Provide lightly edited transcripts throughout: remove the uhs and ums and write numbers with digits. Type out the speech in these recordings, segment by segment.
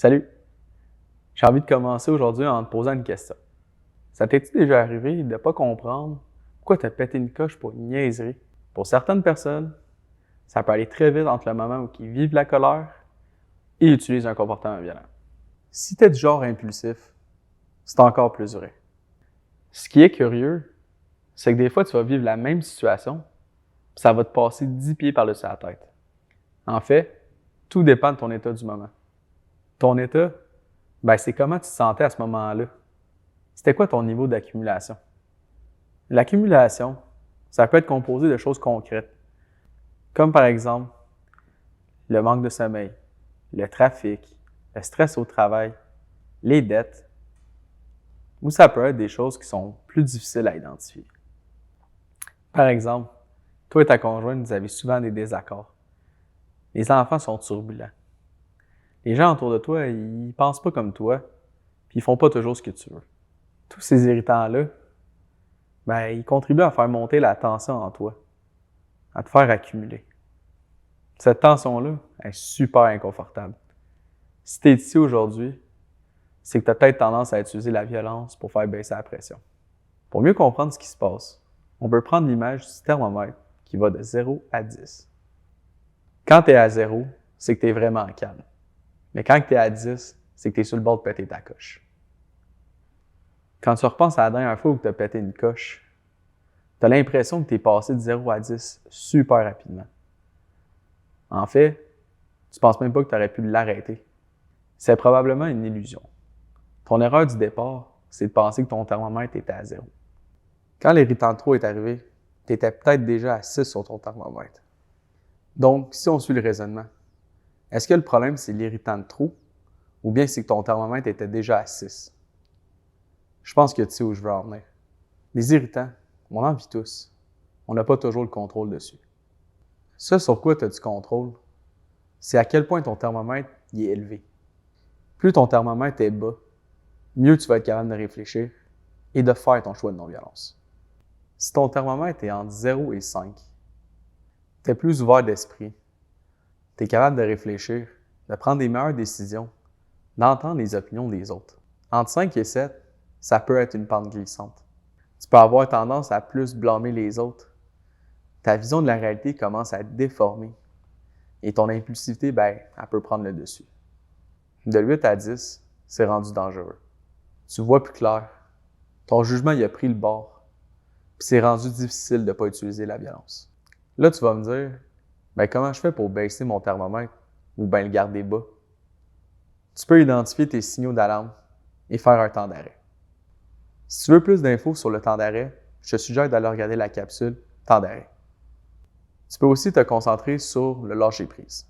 Salut! J'ai envie de commencer aujourd'hui en te posant une question. Ça t'est-il déjà arrivé de ne pas comprendre pourquoi tu as pété une coche pour une niaiserie? Pour certaines personnes, ça peut aller très vite entre le moment où ils vivent la colère et utilisent un comportement violent. Si tu es du genre impulsif, c'est encore plus vrai. Ce qui est curieux, c'est que des fois, tu vas vivre la même situation, puis ça va te passer 10 pieds par-dessus la tête. En fait, tout dépend de ton état du moment. Ton état, c'est comment tu te sentais à ce moment-là. C'était quoi ton niveau d'accumulation? L'accumulation, ça peut être composé de choses concrètes, comme par exemple le manque de sommeil, le trafic, le stress au travail, les dettes, ou ça peut être des choses qui sont plus difficiles à identifier. Par exemple, toi et ta conjointe, vous avez souvent des désaccords. Les enfants sont turbulents. Les gens autour de toi, ils pensent pas comme toi, puis ils font pas toujours ce que tu veux. Tous ces irritants-là, ils contribuent à faire monter la tension en toi, à te faire accumuler. Cette tension-là est super inconfortable. Si tu es ici aujourd'hui, c'est que tu as peut-être tendance à utiliser la violence pour faire baisser la pression. Pour mieux comprendre ce qui se passe, on peut prendre l'image du thermomètre qui va de 0 à 10. Quand tu es à 0, c'est que tu es vraiment calme. Mais quand tu es à 10, c'est que tu es sur le bord de péter ta coche. Quand tu repenses à la dernière fois où tu as pété une coche, tu as l'impression que tu es passé de 0 à 10 super rapidement. En fait, tu ne penses même pas que tu aurais pu l'arrêter. C'est probablement une illusion. Ton erreur du départ, c'est de penser que ton thermomètre était à 0. Quand l'irritant de trop est arrivé, tu étais peut-être déjà à 6 sur ton thermomètre. Donc, si on suit le raisonnement, est-ce que le problème c'est l'irritant de trop ou bien c'est que ton thermomètre était déjà à 6? Je pense que tu sais où je veux en venir. Les irritants, on en vit tous. On n'a pas toujours le contrôle dessus. Ce sur quoi tu as du contrôle, c'est à quel point ton thermomètre est élevé. Plus ton thermomètre est bas, mieux tu vas être capable de réfléchir et de faire ton choix de non-violence. Si ton thermomètre est entre 0 et 5, tu es plus ouvert d'esprit, tu es capable de réfléchir, de prendre des meilleures décisions, d'entendre les opinions des autres. Entre 5 et 7, ça peut être une pente glissante. Tu peux avoir tendance à plus blâmer les autres. Ta vision de la réalité commence à être déformée et ton impulsivité, elle peut prendre le dessus. De 8 à 10, c'est rendu dangereux. Tu vois plus clair. Ton jugement, il a pris le bord. Puis c'est rendu difficile de ne pas utiliser la violence. Là, tu vas me dire, comment je fais pour baisser mon thermomètre ou le garder bas? Tu peux identifier tes signaux d'alarme et faire un temps d'arrêt. Si tu veux plus d'infos sur le temps d'arrêt, je te suggère d'aller regarder la capsule temps d'arrêt. Tu peux aussi te concentrer sur le lâcher-prise,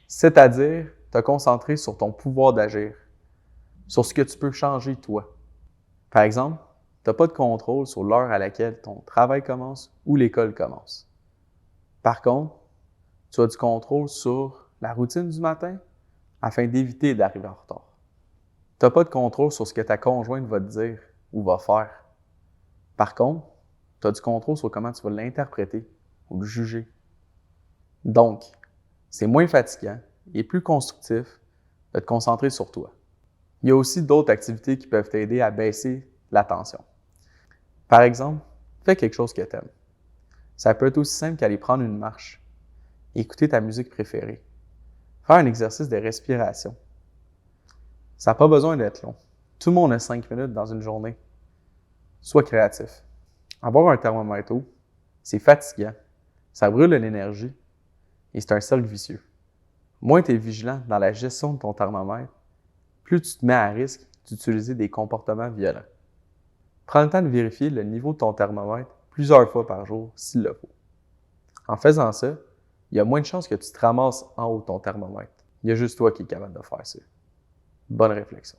c'est-à-dire te concentrer sur ton pouvoir d'agir, sur ce que tu peux changer toi. Par exemple, tu n'as pas de contrôle sur l'heure à laquelle ton travail commence ou l'école commence. Par contre, tu as du contrôle sur la routine du matin afin d'éviter d'arriver en retard. Tu n'as pas de contrôle sur ce que ta conjointe va te dire ou va faire. Par contre, tu as du contrôle sur comment tu vas l'interpréter ou le juger. Donc, c'est moins fatigant et plus constructif de te concentrer sur toi. Il y a aussi d'autres activités qui peuvent t'aider à baisser la tension. Par exemple, fais quelque chose que tu aimes. Ça peut être aussi simple qu'aller prendre une marche, écouter ta musique préférée, faire un exercice de respiration. Ça n'a pas besoin d'être long. Tout le monde a 5 minutes dans une journée. Sois créatif. Avoir un thermomètre haut, c'est fatigant, ça brûle de l'énergie et c'est un cercle vicieux. Moins tu es vigilant dans la gestion de ton thermomètre, plus tu te mets à risque d'utiliser des comportements violents. Prends le temps de vérifier le niveau de ton thermomètre plusieurs fois par jour s'il le faut. En faisant ça, il y a moins de chances que tu te ramasses en haut de ton thermomètre. Il y a juste toi qui es capable de faire ça. Bonne réflexion.